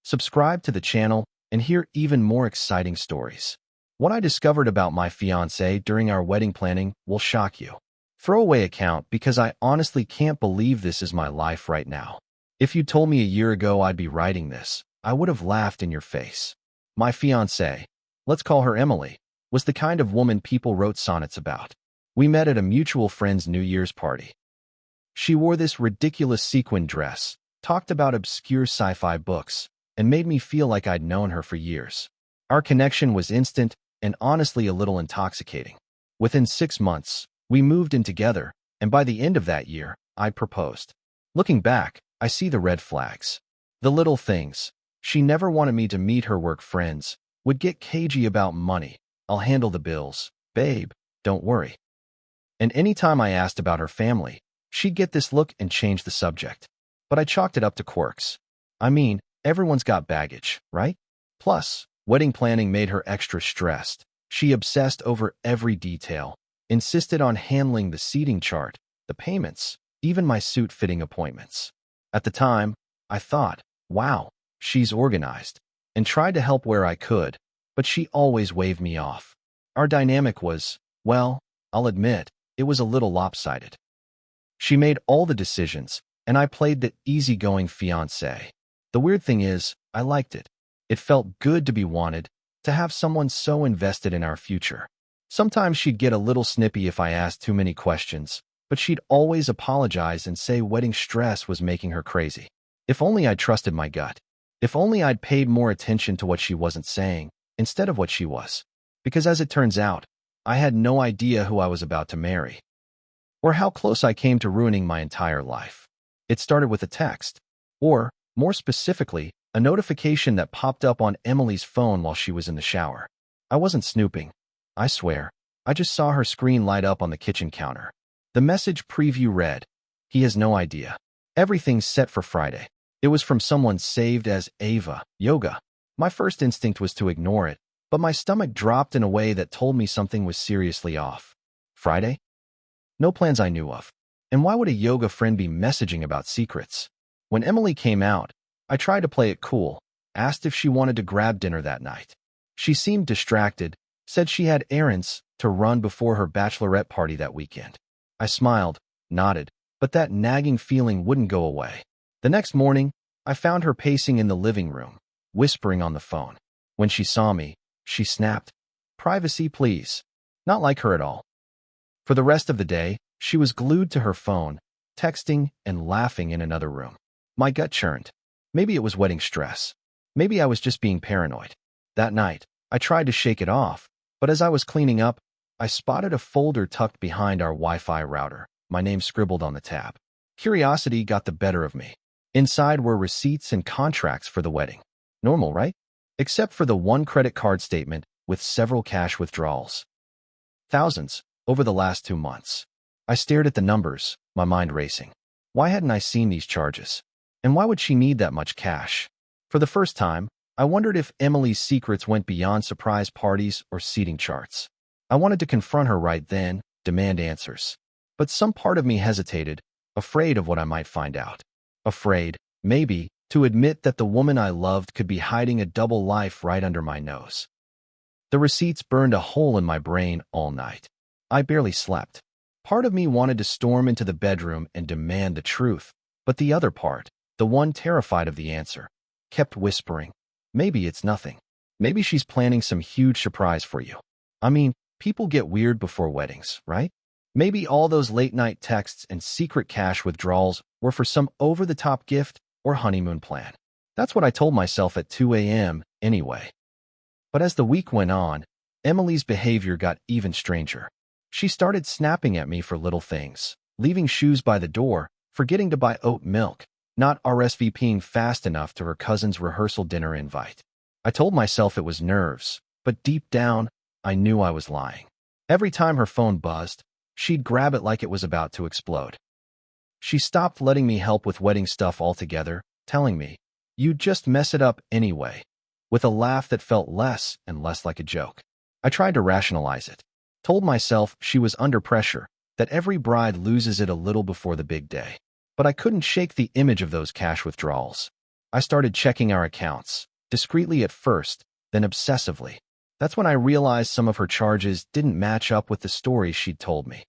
Subscribe to the channel and hear even more exciting stories. What I discovered about my fiancé during our wedding planning will shock you. Throwaway account because I honestly can't believe this is my life right now. If you told me a year ago I'd be writing this, I would have laughed in your face. My fiancé, let's call her Emily, was the kind of woman people wrote sonnets about. We met at a mutual friend's New Year's party. She wore this ridiculous sequin dress, talked about obscure sci-fi books, and made me feel like I'd known her for years. Our connection was instant and honestly a little intoxicating. Within 6 months, we moved in together, and by the end of that year, I proposed. Looking back, I see the red flags. The little things. She never wanted me to meet her work friends, would get cagey about money. I'll handle the bills. Babe, don't worry. And anytime I asked about her family, she'd get this look and change the subject. But I chalked it up to quirks. I mean, everyone's got baggage, right? Plus, wedding planning made her extra stressed. She obsessed over every detail, insisted on handling the seating chart, the payments, even my suit-fitting appointments. At the time, I thought, wow, she's organized, and tried to help where I could, but she always waved me off. Our dynamic was, well, I'll admit, it was a little lopsided. She made all the decisions, and I played the easygoing fiancé. The weird thing is, I liked it. It felt good to be wanted, to have someone so invested in our future. Sometimes she'd get a little snippy if I asked too many questions, but she'd always apologize and say wedding stress was making her crazy. If only I'd trusted my gut. If only I'd paid more attention to what she wasn't saying, instead of what she was. Because as it turns out, I had no idea who I was about to marry, or how close I came to ruining my entire life. It started with a text, or, more specifically, a notification that popped up on Emily's phone while she was in the shower. I wasn't snooping, I swear. I just saw her screen light up on the kitchen counter. The message preview read, "He has no idea. Everything's set for Friday." It was from someone saved as Ava, Yoga. My first instinct was to ignore it, but my stomach dropped in a way that told me something was seriously off. Friday? No plans I knew of. And why would a yoga friend be messaging about secrets? When Emily came out, I tried to play it cool, asked if she wanted to grab dinner that night. She seemed distracted, said she had errands to run before her bachelorette party that weekend. I smiled, nodded, but that nagging feeling wouldn't go away. The next morning, I found her pacing in the living room, whispering on the phone. When she saw me, she snapped, "Privacy, please." Not like her at all. For the rest of the day, she was glued to her phone, texting and laughing in another room. My gut churned. Maybe it was wedding stress. Maybe I was just being paranoid. That night, I tried to shake it off, but as I was cleaning up, I spotted a folder tucked behind our Wi-Fi router, my name scribbled on the tab. Curiosity got the better of me. Inside were receipts and contracts for the wedding. Normal, right? Except for the one credit card statement with several cash withdrawals. Thousands, over the last 2 months. I stared at the numbers, my mind racing. Why hadn't I seen these charges? And why would she need that much cash? For the first time, I wondered if Emily's secrets went beyond surprise parties or seating charts. I wanted to confront her right then, demand answers. But some part of me hesitated, afraid of what I might find out. Afraid, maybe, to admit that the woman I loved could be hiding a double life right under my nose. The receipts burned a hole in my brain all night. I barely slept. Part of me wanted to storm into the bedroom and demand the truth, but the other part, the one terrified of the answer, kept whispering, "Maybe it's nothing. Maybe she's planning some huge surprise for you." I mean, people get weird before weddings, right? Maybe all those late-night texts and secret cash withdrawals were for some over-the-top gift or honeymoon plan. That's what I told myself at 2 a.m. anyway. But as the week went on, Emily's behavior got even stranger. She started snapping at me for little things, leaving shoes by the door, forgetting to buy oat milk, not RSVPing fast enough to her cousin's rehearsal dinner invite. I told myself it was nerves, but deep down, I knew I was lying. Every time her phone buzzed, she'd grab it like it was about to explode. She stopped letting me help with wedding stuff altogether, telling me, "You'd just mess it up anyway," with a laugh that felt less and less like a joke. I tried to rationalize it, told myself she was under pressure, that every bride loses it a little before the big day. But I couldn't shake the image of those cash withdrawals. I started checking our accounts, discreetly at first, then obsessively. That's when I realized some of her charges didn't match up with the stories she'd told me.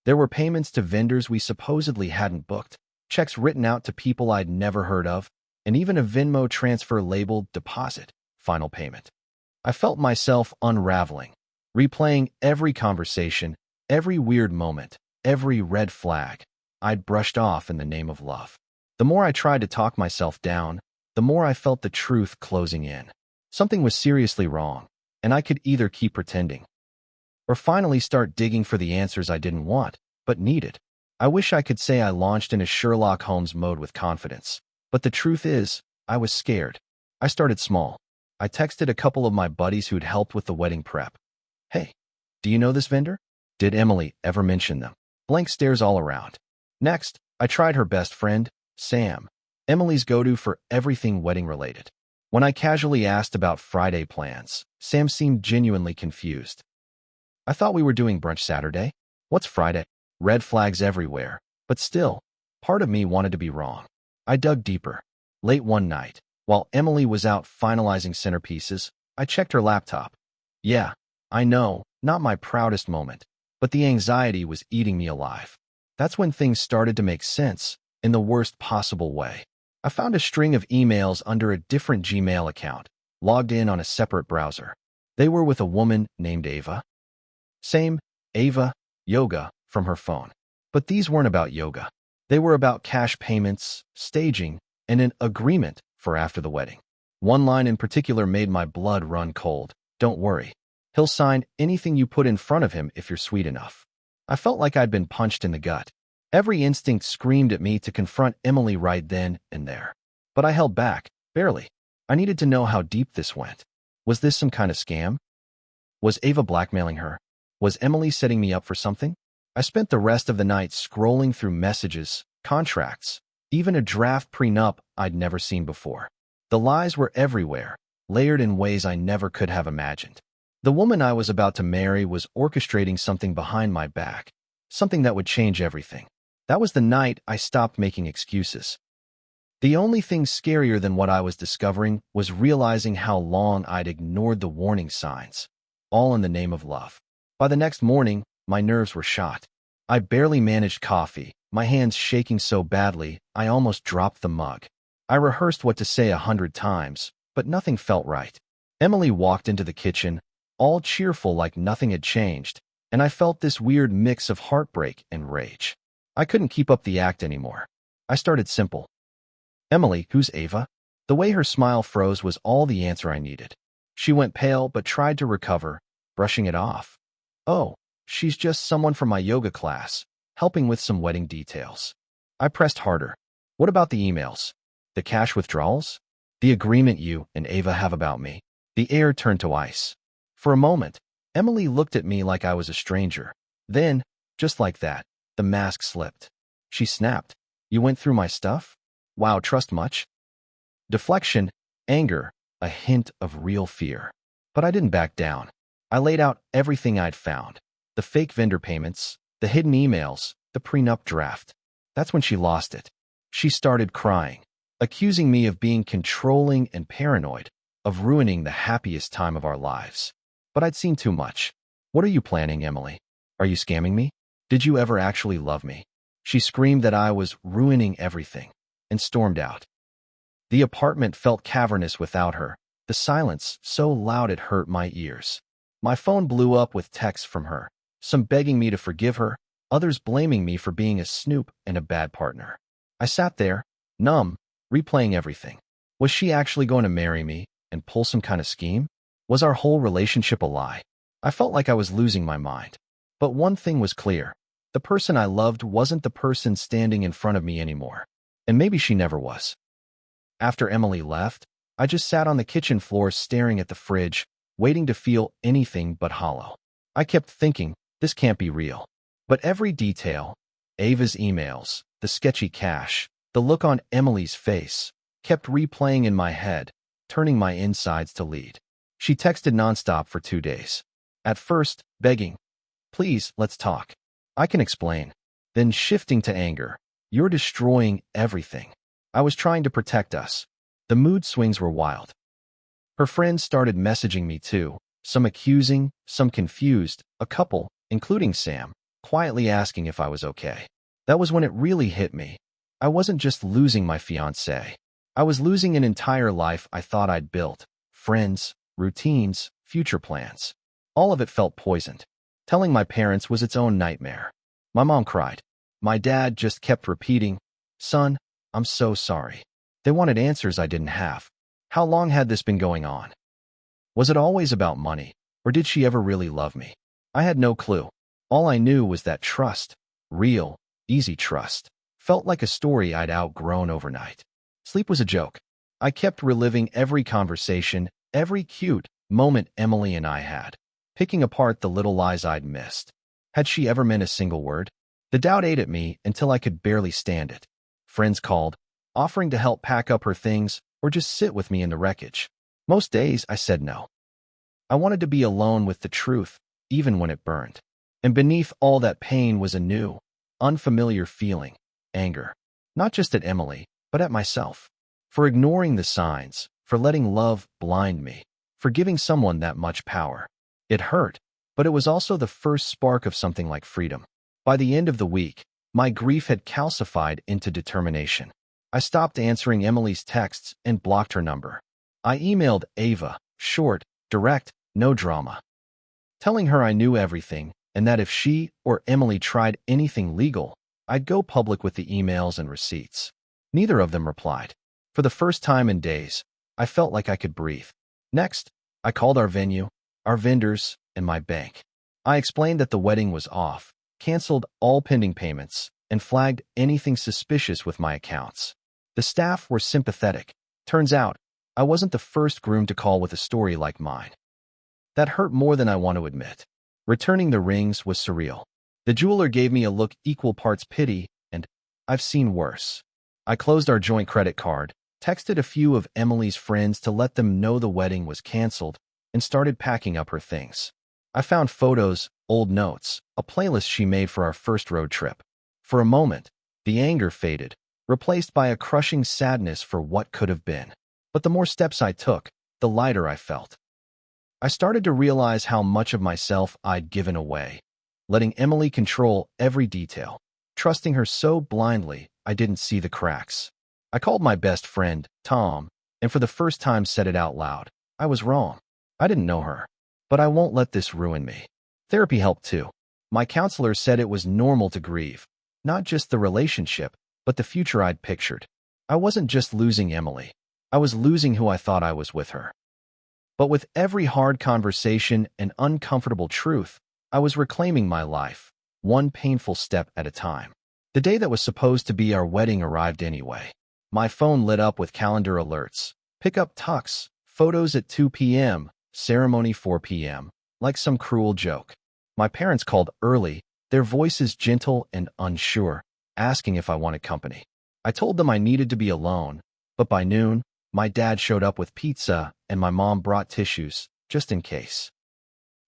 There were payments to vendors we supposedly hadn't booked, checks written out to people I'd never heard of, and even a Venmo transfer labeled deposit, final payment. I felt myself unraveling, replaying every conversation, every weird moment, every red flag I'd brushed off in the name of love. The more I tried to talk myself down, the more I felt the truth closing in. Something was seriously wrong, and I could either keep pretending or finally start digging for the answers I didn't want, but needed. I wish I could say I launched into Sherlock Holmes mode with confidence, but the truth is, I was scared. I started small. I texted a couple of my buddies who'd helped with the wedding prep. Hey, do you know this vendor? Did Emily ever mention them? Blank stares all around. Next, I tried her best friend, Sam, Emily's go-to for everything wedding-related. When I casually asked about Friday plans, Sam seemed genuinely confused. I thought we were doing brunch Saturday. What's Friday? Red flags everywhere. But still, part of me wanted to be wrong. I dug deeper. Late one night, while Emily was out finalizing centerpieces, I checked her laptop. Yeah, I know, not my proudest moment, but the anxiety was eating me alive. That's when things started to make sense, in the worst possible way. I found a string of emails under a different Gmail account, logged in on a separate browser. They were with a woman named Ava. Same, Ava, yoga, from her phone. But these weren't about yoga. They were about cash payments, staging, and an agreement for after the wedding. One line in particular made my blood run cold. Don't worry. He'll sign anything you put in front of him if you're sweet enough. I felt like I'd been punched in the gut. Every instinct screamed at me to confront Emily right then and there. But I held back, barely. I needed to know how deep this went. Was this some kind of scam? Was Ava blackmailing her? Was Emily setting me up for something? I spent the rest of the night scrolling through messages, contracts, even a draft prenup I'd never seen before. The lies were everywhere, layered in ways I never could have imagined. The woman I was about to marry was orchestrating something behind my back, something that would change everything. That was the night I stopped making excuses. The only thing scarier than what I was discovering was realizing how long I'd ignored the warning signs, all in the name of love. By the next morning, my nerves were shot. I barely managed coffee, my hands shaking so badly I almost dropped the mug. I rehearsed what to say 100 times, but nothing felt right. Emily walked into the kitchen, all cheerful like nothing had changed, and I felt this weird mix of heartbreak and rage. I couldn't keep up the act anymore. I started simple. Emily, who's Ava? The way her smile froze was all the answer I needed. She went pale but tried to recover, brushing it off. Oh, she's just someone from my yoga class, helping with some wedding details. I pressed harder. What about the emails? The cash withdrawals? The agreement you and Ava have about me? The air turned to ice. For a moment, Emily looked at me like I was a stranger. Then, just like that, the mask slipped. She snapped. You went through my stuff? Wow, trust much? Deflection, anger, a hint of real fear. But I didn't back down. I laid out everything I'd found. The fake vendor payments, the hidden emails, the prenup draft. That's when she lost it. She started crying, accusing me of being controlling and paranoid, of ruining the happiest time of our lives. But I'd seen too much. What are you planning, Emily? Are you scamming me? Did you ever actually love me? She screamed that I was ruining everything, and stormed out. The apartment felt cavernous without her, the silence so loud it hurt my ears. My phone blew up with texts from her, some begging me to forgive her, others blaming me for being a snoop and a bad partner. I sat there, numb, replaying everything. Was she actually going to marry me and pull some kind of scheme? Was our whole relationship a lie? I felt like I was losing my mind. But one thing was clear. The person I loved wasn't the person standing in front of me anymore. And maybe she never was. After Emily left, I just sat on the kitchen floor staring at the fridge, waiting to feel anything but hollow. I kept thinking, this can't be real. But every detail, Ava's emails, the sketchy cash, the look on Emily's face, kept replaying in my head, turning my insides to lead. She texted nonstop for 2 days. At first, begging, please, let's talk. I can explain. Then shifting to anger. You're destroying everything. I was trying to protect us, The mood swings were wild. Her friends started messaging me too, some accusing, some confused, a couple, including Sam, quietly asking if I was okay. That was when it really hit me. I wasn't just losing my fiancée. I was losing an entire life I thought I'd built. Friends, routines, future plans. All of it felt poisoned. Telling my parents was its own nightmare. My mom cried. My dad just kept repeating, "Son, I'm so sorry." They wanted answers I didn't have. How long had this been going on? Was it always about money, or did she ever really love me? I had no clue. All I knew was that trust, real, easy trust, felt like a story I'd outgrown overnight. Sleep was a joke. I kept reliving every conversation, every cute moment Emily and I had, picking apart the little lies I'd missed. Had she ever meant a single word? The doubt ate at me until I could barely stand it. Friends called, offering to help pack up her things or just sit with me in the wreckage. Most days I said no. I wanted to be alone with the truth, even when it burned. And beneath all that pain was a new, unfamiliar feeling, anger. Not just at Emily, but at myself. For ignoring the signs, for letting love blind me, for giving someone that much power. It hurt, but it was also the first spark of something like freedom. By the end of the week, my grief had calcified into determination. I stopped answering Emily's texts and blocked her number. I emailed Ava, short, direct, no drama, telling her I knew everything and that if she or Emily tried anything legal, I'd go public with the emails and receipts. Neither of them replied. For the first time in days, I felt like I could breathe. Next, I called our venue, our vendors, and my bank. I explained that the wedding was off, canceled all pending payments, and flagged anything suspicious with my accounts. The staff were sympathetic. Turns out, I wasn't the first groom to call with a story like mine. That hurt more than I want to admit. Returning the rings was surreal. The jeweler gave me a look equal parts pity and, "I've seen worse." I closed our joint credit card, texted a few of Emily's friends to let them know the wedding was canceled, and started packing up her things. I found photos, old notes, a playlist she made for our first road trip. For a moment, the anger faded, replaced by a crushing sadness for what could have been. But the more steps I took, the lighter I felt. I started to realize how much of myself I'd given away, letting Emily control every detail, trusting her so blindly I didn't see the cracks. I called my best friend, Tom, and for the first time said it out loud. I was wrong. I didn't know her. But I won't let this ruin me. Therapy helped too. My counselor said it was normal to grieve, not just the relationship, but the future I'd pictured. I wasn't just losing Emily. I was losing who I thought I was with her. But with every hard conversation and uncomfortable truth, I was reclaiming my life, one painful step at a time. The day that was supposed to be our wedding arrived anyway. My phone lit up with calendar alerts. Pick up tux, photos at 2 p.m., ceremony 4 p.m., like some cruel joke. My parents called early, their voices gentle and unsure, asking if I wanted company. I told them I needed to be alone, but by noon, my dad showed up with pizza and my mom brought tissues, just in case.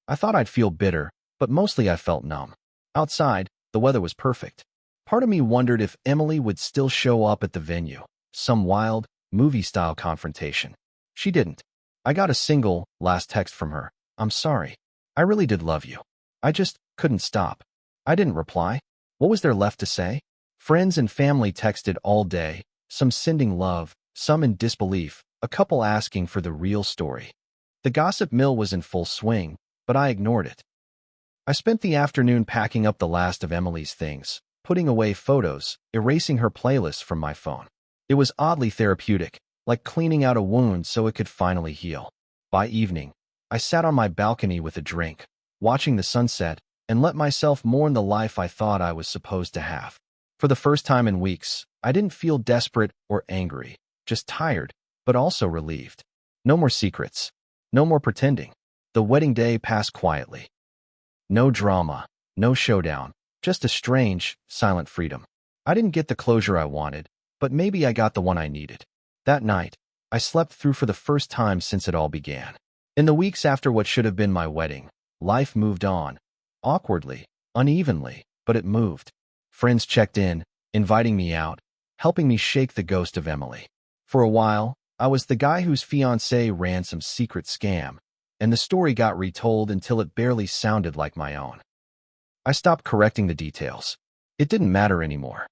I thought I'd feel bitter, but mostly I felt numb. Outside, the weather was perfect. Part of me wondered if Emily would still show up at the venue, some wild, movie-style confrontation. She didn't. I got a single, last text from her. "I'm sorry. I really did love you. I just couldn't stop." I didn't reply. What was there left to say? Friends and family texted all day, some sending love, some in disbelief, a couple asking for the real story. The gossip mill was in full swing, but I ignored it. I spent the afternoon packing up the last of Emily's things, putting away photos, erasing her playlists from my phone. It was oddly therapeutic, like cleaning out a wound so it could finally heal. By evening, I sat on my balcony with a drink, watching the sunset, and let myself mourn the life I thought I was supposed to have. For the first time in weeks, I didn't feel desperate or angry, just tired, but also relieved. No more secrets. No more pretending. The wedding day passed quietly. No drama, no showdown, just a strange, silent freedom. I didn't get the closure I wanted, but maybe I got the one I needed. That night, I slept through for the first time since it all began. In the weeks after what should have been my wedding, life moved on. Awkwardly, unevenly, but it moved. Friends checked in, inviting me out, helping me shake the ghost of Emily. For a while, I was the guy whose fiancée ran some secret scam, and the story got retold until it barely sounded like my own. I stopped correcting the details. It didn't matter anymore.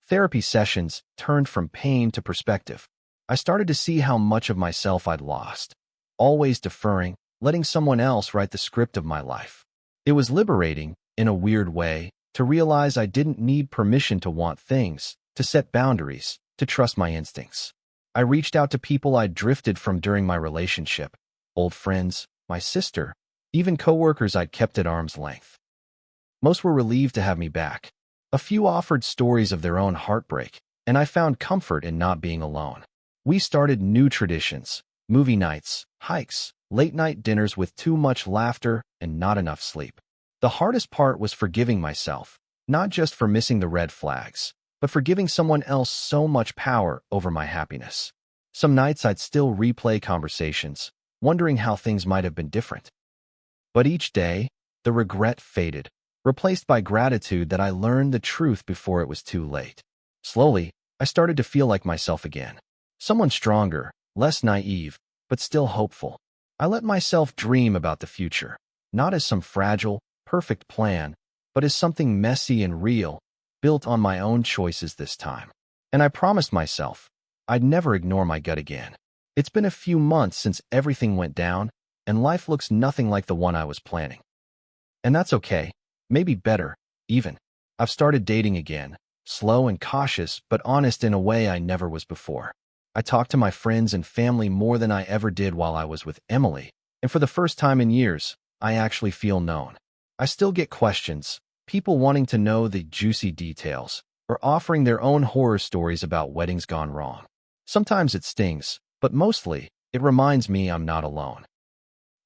Therapy sessions turned from pain to perspective. I started to see how much of myself I'd lost, always deferring, letting someone else write the script of my life. It was liberating, in a weird way, to realize I didn't need permission to want things, to set boundaries, to trust my instincts. I reached out to people I'd drifted from during my relationship, old friends, my sister, even coworkers I'd kept at arm's length. Most were relieved to have me back. A few offered stories of their own heartbreak, and I found comfort in not being alone. We started new traditions, movie nights, hikes, late-night dinners with too much laughter and not enough sleep. The hardest part was forgiving myself, not just for missing the red flags, but for giving someone else so much power over my happiness. Some nights I'd still replay conversations, wondering how things might have been different. But each day, the regret faded, replaced by gratitude that I learned the truth before it was too late. Slowly, I started to feel like myself again. Someone stronger, less naive, but still hopeful. I let myself dream about the future, not as some fragile, perfect plan, but as something messy and real, built on my own choices this time. And I promised myself I'd never ignore my gut again. It's been a few months since everything went down, and life looks nothing like the one I was planning. And that's okay. Maybe better, even. I've started dating again, slow and cautious, but honest in a way I never was before. I talk to my friends and family more than I ever did while I was with Emily, and for the first time in years, I actually feel known. I still get questions, people wanting to know the juicy details, or offering their own horror stories about weddings gone wrong. Sometimes it stings, but mostly, it reminds me I'm not alone.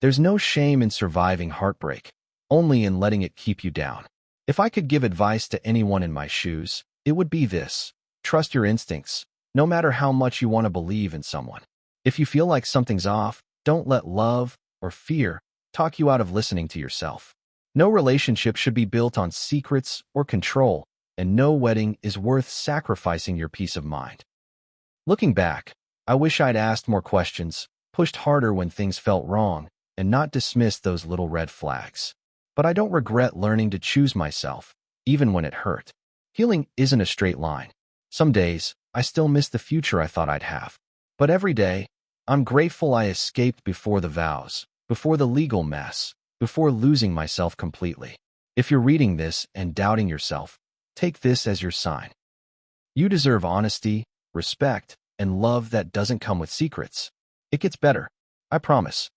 There's no shame in surviving heartbreak, only in letting it keep you down. If I could give advice to anyone in my shoes, it would be this: trust your instincts, no matter how much you want to believe in someone. If you feel like something's off, don't let love or fear talk you out of listening to yourself. No relationship should be built on secrets or control, and no wedding is worth sacrificing your peace of mind. Looking back, I wish I'd asked more questions, pushed harder when things felt wrong, and not dismissed those little red flags. But I don't regret learning to choose myself, even when it hurt. Healing isn't a straight line. Some days, I still miss the future I thought I'd have. But every day, I'm grateful I escaped before the vows, before the legal mess, before losing myself completely. If you're reading this and doubting yourself, take this as your sign. You deserve honesty, respect, and love that doesn't come with secrets. It gets better. I promise.